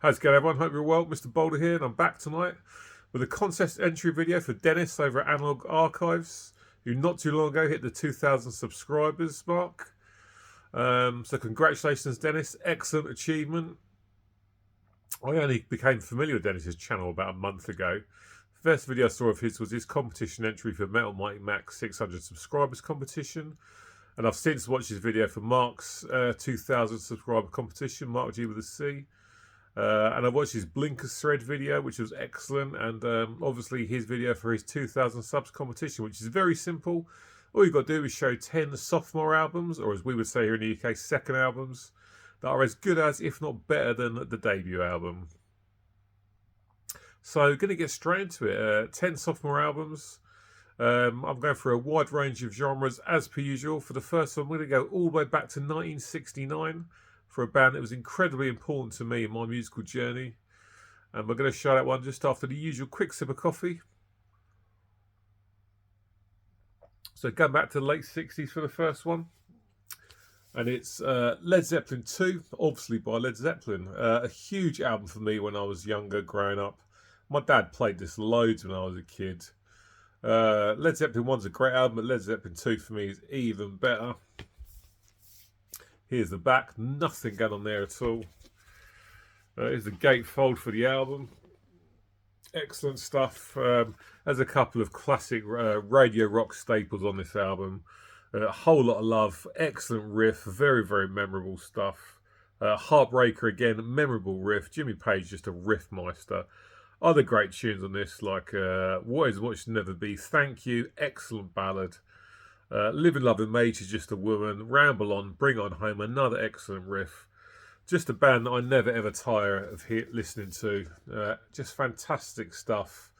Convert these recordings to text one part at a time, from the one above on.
How's it going, everyone? Hope you're well. Mr. Boulder here, and I'm back tonight with a contest entry video for Dennis over at Analog Archives, who not too long ago hit the 2,000 subscribers mark. So congratulations, Dennis. Excellent achievement. I only became familiar with Dennis's channel about a month ago. The first video I saw of his was his competition entry for Metal Mighty Max 600 subscribers competition. And I've since watched his video for Mark's 2,000 subscriber competition, Mark G with a C. And I watched his Blinkers thread video, which was excellent, and obviously his video for his 2,000 subs competition, which is very simple. All you've got to do is show 10 sophomore albums, or as we would say here in the UK, second albums, that are as good as, if not better than, the debut album. So, going to get straight into it. 10 sophomore albums. I'm going for a wide range of genres, as per usual. For the first one, I'm going to go all the way back to 1969. For a band that was incredibly important to me in my musical journey. And we're going to show that one just after the usual quick sip of coffee. So going back to the late 60s for the first one. And it's Led Zeppelin 2, obviously by Led Zeppelin. A huge album for me when I was younger, growing up. My dad played this loads when I was a kid. Led Zeppelin 1's a great album, but Led Zeppelin 2 for me is even better. Here's the back, nothing going on there at all. Here's the gatefold for the album. Excellent stuff. There's a couple of classic radio rock staples on this album. A whole lot of love, excellent riff, very, very memorable stuff. Heartbreaker again, memorable riff. Jimmy Page, just a riff meister. Other great tunes on this, like What Is What Should Never Be, Thank You, excellent ballad. Live and Love and Major, Just a Woman, Ramble On, Bring On Home, another excellent riff. Just a band that I never ever tire of listening to. Just fantastic stuff.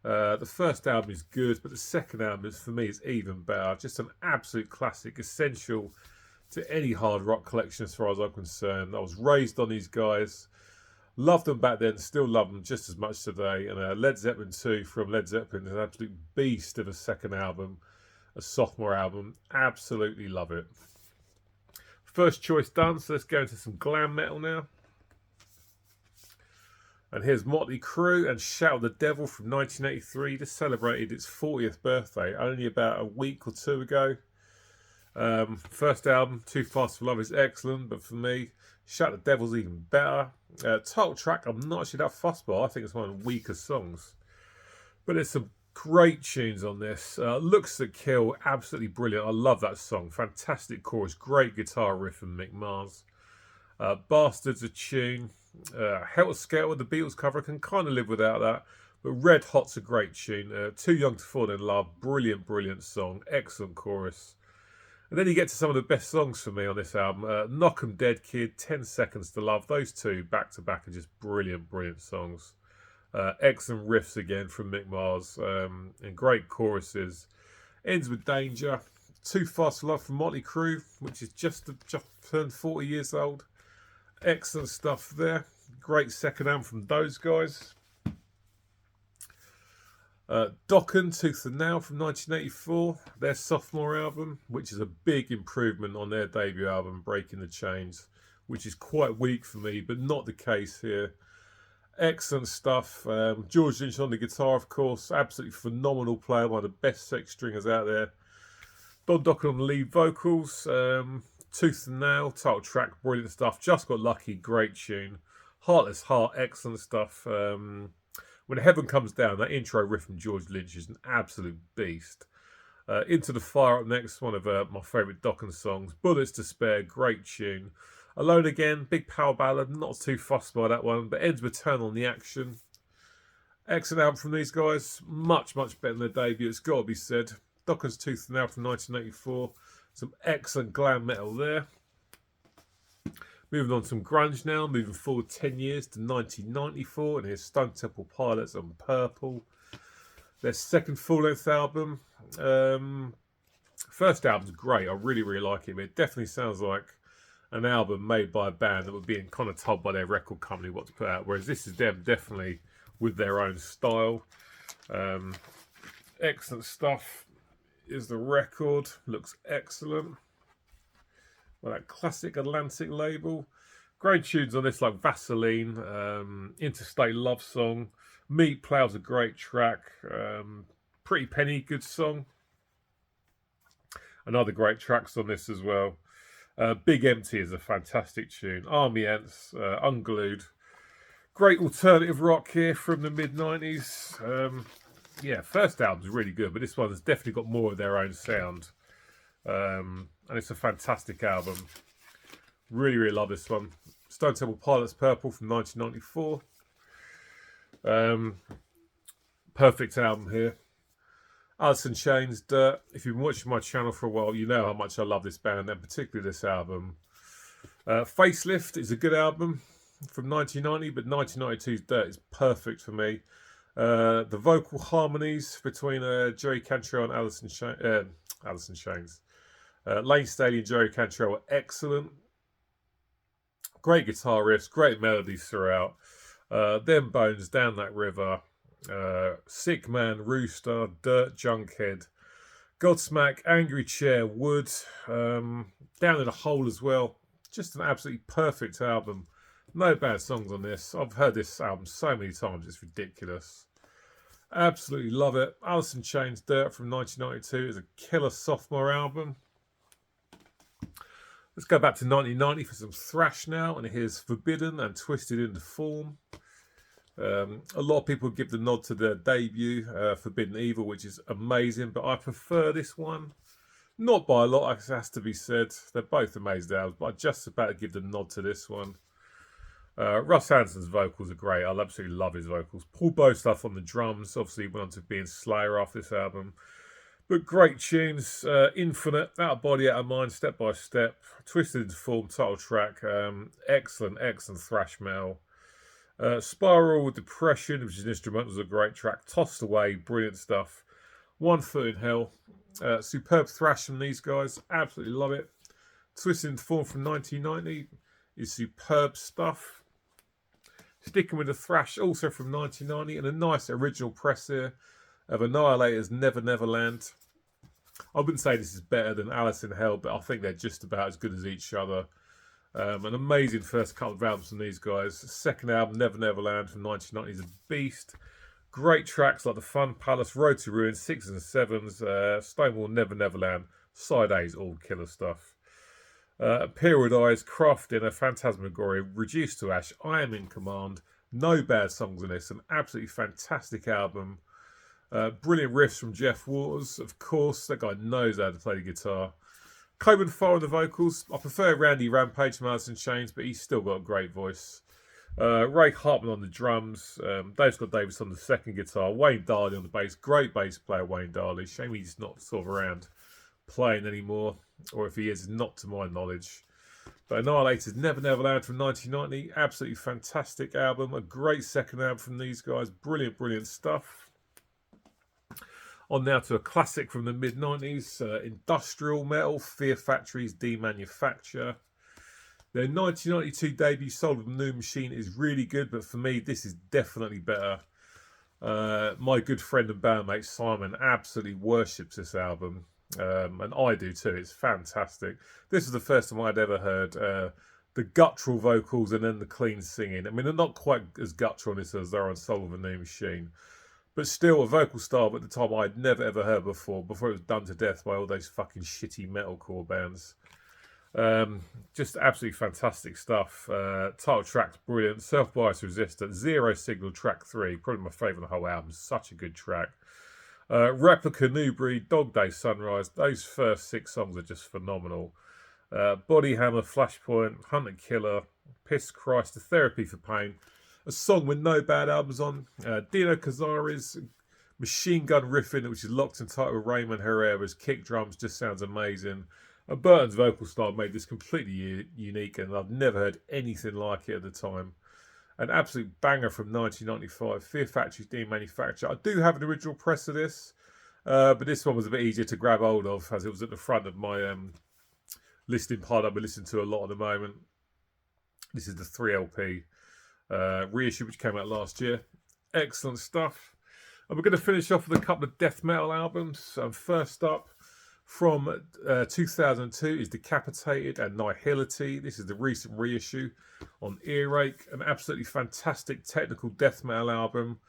The first album is good, but the second album for me is even better. Just an absolute classic, essential to any hard rock collection as far as I'm concerned. I was raised on these guys. Loved them back then, still love them just as much today. And Led Zeppelin 2 from Led Zeppelin is an absolute beast of a second album. A sophomore album, absolutely love it. First choice done, so let's go into some glam metal now. And here's Motley Crue and Shout at the Devil from 1983. Just celebrated its 40th birthday only about a week or two ago. First album, Too Fast for Love, is excellent, but for me, Shout at the Devil's even better. Title track, I'm not actually that fussed by. I think it's one of the weaker songs. But there's some great tunes on this. Looks to Kill, absolutely brilliant. I love that song. Fantastic chorus, great guitar riff from Mick Mars. Bastards a tune. Helter Skelter with the Beatles cover, I can kind of live without that. But Red Hot's a great tune. Too Young to Fall in Love, brilliant, brilliant song. Excellent chorus. And then you get to some of the best songs for me on this album. Knock 'em Dead Kid, 10 Seconds to Love. Those two back to back are just brilliant, brilliant songs. Excellent riffs again from Mick Mars, and great choruses. Ends with Danger. Too Fast for Love from Motley Crue, which is just turned 40 years old. Excellent stuff there. Great second album from those guys. Dokken, Tooth and Nail from 1984, their sophomore album, which is a big improvement on their debut album, Breaking the Chains, which is quite weak for me, but not the case here. Excellent stuff. George Lynch on the guitar, of course. Absolutely phenomenal player. One of the best sex stringers out there. Don Dokken on the lead vocals. Tooth and Nail, title track, brilliant stuff. Just Got Lucky, great tune. Heartless Heart, excellent stuff. When Heaven Comes Down, that intro riff from George Lynch is an absolute beast. Into the Fire up next, one of my favourite Dokken songs. Bullets to Spare, great tune. Alone Again, big power ballad, not too fussed by that one, but ends with Turn on the Action. Excellent album from these guys, much, much better than their debut, it's got to be said. Dokken's Tooth and Nail from 1984, some excellent glam metal there. Moving on to some grunge now, moving forward 10 years to 1994, and here's Stone Temple Pilots and Purple. Their second full-length album. First album's great, I really, really like it, but it definitely sounds like an album made by a band that were being kind of told by their record company what to put out, whereas this is them definitely with their own style. Excellent stuff. Is the record, looks excellent. Well, that classic Atlantic label. Great tunes on this, like Vaseline, Interstate Love Song, Meat Plow's a great track, Pretty Penny, good song. And other great tracks on this as well. Big Empty is a fantastic tune. Army Ants, Unglued. Great alternative rock here from the mid-90s. Yeah, first album's really good, but this one has definitely got more of their own sound. And it's a fantastic album. Really, really love this one. Stone Temple Pilots Purple from 1994. Perfect album here. Alice in Chains, Dirt. If you've been watching my channel for a while, you know how much I love this band, and particularly this album. Facelift is a good album from 1990, but 1992's Dirt is perfect for me. The vocal harmonies between Jerry Cantrell and Alice in Chains. Lane Staley and Jerry Cantrell are excellent. Great guitar riffs, great melodies throughout. Them Bones, Down That River, Sick Man, Rooster, Dirt, Junkhead, Godsmack, Angry Chair, Wood, Down in a Hole as well. Just an absolutely perfect album. No bad songs on this. I've heard this album so many times, it's ridiculous. Absolutely love it. Alice in Chains, Dirt from 1992 is a killer sophomore album. Let's go back to 1990 for some thrash now, and here's Forbidden and Twisted into Form. A lot of people give the nod to their debut, Forbidden Evil, which is amazing, but I prefer this one. Not by a lot, it has to be said. They're both amazing albums, but I just about to give the nod to this one. Russ Hansen's vocals are great. I absolutely love his vocals. Paul Bostuff on the drums. Obviously went on to be in Slayer after this album. But great tunes. Infinite, Out of Body, Out of Mind, Step by Step. Twisted into Form, title track. Excellent thrash metal. Spiral Depression, which is an instrumental, was a great track. Tossed Away, brilliant stuff. One Foot in Hell. Superb thrash from these guys. Absolutely love it. Twisted into Form from 1990 is superb stuff. Sticking with the thrash, also from 1990, and a nice original press here of Annihilator's Never Never Land. I wouldn't say this is better than Alice in Hell, but I think they're just about as good as each other. An amazing first couple of albums from these guys. Second album, Never Never Land from 1990, is a beast. Great tracks like The Fun Palace, Road to Ruin, 6s and 7s, Stonewall, Never Never Land. Side A's all killer stuff. Periodize, Crafting, a Phantasmagoria, Reduced to Ash, I Am in Command. No bad songs in this. An absolutely fantastic album. Brilliant riffs from Jeff Waters, of course. That guy knows how to play the guitar. Coben Farr on the vocals. I prefer Randy Rampage from Alice in Chains, but he's still got a great voice. Ray Hartman on the drums. Dave Scott Davis on the second guitar. Wayne Darley on the bass. Great bass player, Wayne Darley. Shame he's not sort of around playing anymore, or if he is, not to my knowledge. But Annihilator's Never Never Land from 1990, absolutely fantastic album. A great second album from these guys. Brilliant stuff. On now to a classic from the mid-90s, industrial metal, Fear Factory's Demanufacture. Their 1992 debut, Soul of the New Machine, is really good, but for me, this is definitely better. My good friend and bandmate Simon absolutely worships this album. And I do too. It's fantastic. This is the first time I'd ever heard the guttural vocals and then the clean singing. I mean, they're not quite as guttural on this as they're on Soul of a New Machine, but still a vocal style at the time I'd never ever heard before it was done to death by all those fucking shitty metalcore bands. Just absolutely fantastic stuff. Title track's brilliant. Self-Bias Resistant, Zero Signal track 3, probably my favourite of the whole album. Such a good track. Replica, New Breed, Dog Day Sunrise. Those first 6 songs are just phenomenal. Body Hammer, Flashpoint, Hunter Killer, Piss Christ, A Therapy for Pain. A song with no bad albums on. Dino Cazares, machine gun riffing, which is locked and tight with Raymond Herrera's kick drums, just sounds amazing. And Burton's vocal style made this completely unique, and I've never heard anything like it at the time. An absolute banger from 1995, Fear Factory's Demanufacture. I do have an original press of this, but this one was a bit easier to grab hold of, as it was at the front of my listening pile I've been listening to a lot at the moment. This is the 3LP reissue, which came out last year. Excellent stuff. And we're going to finish off with a couple of death metal albums. First up, From 2002 is Decapitated and Nihility. This is the recent reissue on Earache. An absolutely fantastic technical death metal album.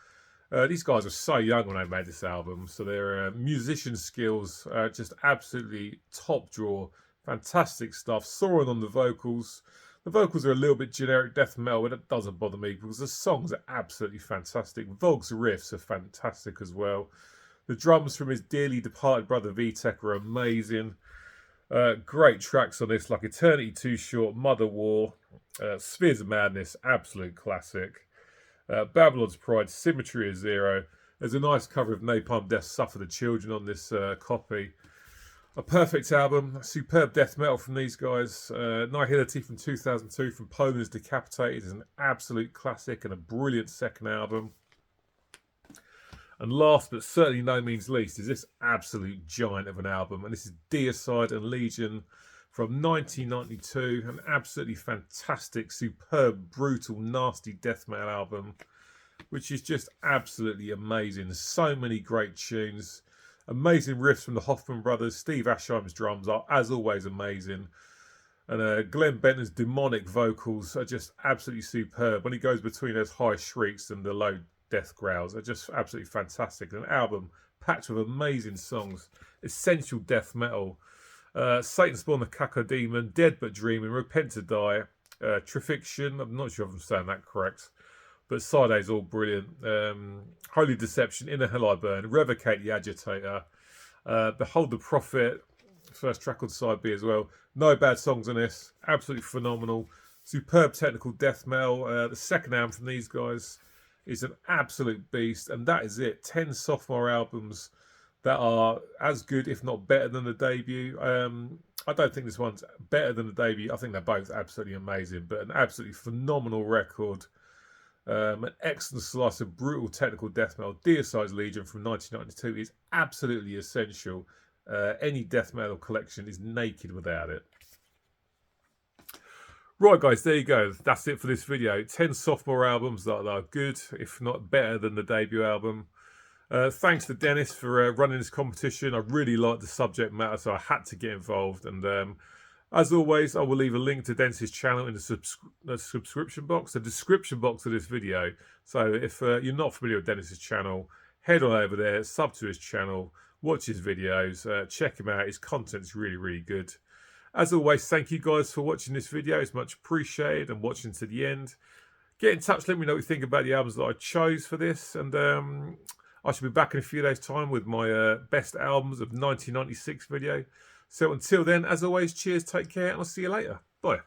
These guys were so young when they made this album, so their musician skills are just absolutely top drawer. Fantastic stuff. Soaring on the vocals. The vocals are a little bit generic death metal, but it doesn't bother me because the songs are absolutely fantastic. Vogue's riffs are fantastic as well. The drums from his dearly departed brother Vitek are amazing. Great tracks on this, like Eternity Too Short, Mother War, Spheres of Madness, absolute classic. Babylon's Pride, Symmetry of Zero. There's a nice cover of Napalm Death, Suffer the Children on this copy. A perfect album, superb death metal from these guys. Nihility from 2002 from Poland's Decapitated is an absolute classic and a brilliant second album. And last but certainly no means least is this absolute giant of an album. And this is Deicide and Legion from 1992. An absolutely fantastic, superb, brutal, nasty death metal album, which is just absolutely amazing. There's so many great tunes. Amazing riffs from the Hoffman brothers. Steve Asheim's drums are, as always, amazing. And Glenn Benton's demonic vocals are just absolutely superb. When he goes between those high shrieks and the low death growls, are just absolutely fantastic. An album packed with amazing songs. Essential death metal. Satan Spawn the Cacodemon, Dead But Dreaming, Repent to Die, Trifiction, I'm not sure if I'm saying that correct, but side A's all brilliant. Holy Deception, In the Hell I Burn, Revocate the Agitator, Behold the Prophet, first track on side B as well. No bad songs on this, absolutely phenomenal. Superb technical death metal. The second album from these guys is an absolute beast, and that is it. 10 Sophomore albums that are as good, if not better than the debut. I don't think this one's better than the debut. I think they're both absolutely amazing, but an absolutely phenomenal record. An excellent slice of brutal technical death metal. Deicide's Legion from 1992 is absolutely essential. Any death metal collection is naked without it. Right, guys, there you go. That's it for this video. 10 Sophomore albums that are good, if not better than the debut album. Thanks to Dennis for running this competition. I really liked the subject matter, so I had to get involved. And as always, I will leave a link to Dennis's channel in the subscription box, the description box of this video. So if you're not familiar with Dennis's channel, head on over there, sub to his channel, watch his videos, check him out. His content's really, really good. As always, thank you guys for watching this video. It's much appreciated and watching to the end. Get in touch, let me know what you think about the albums that I chose for this. And I shall be back in a few days' time with my best albums of 1996 video. So until then, as always, cheers, take care, and I'll see you later. Bye.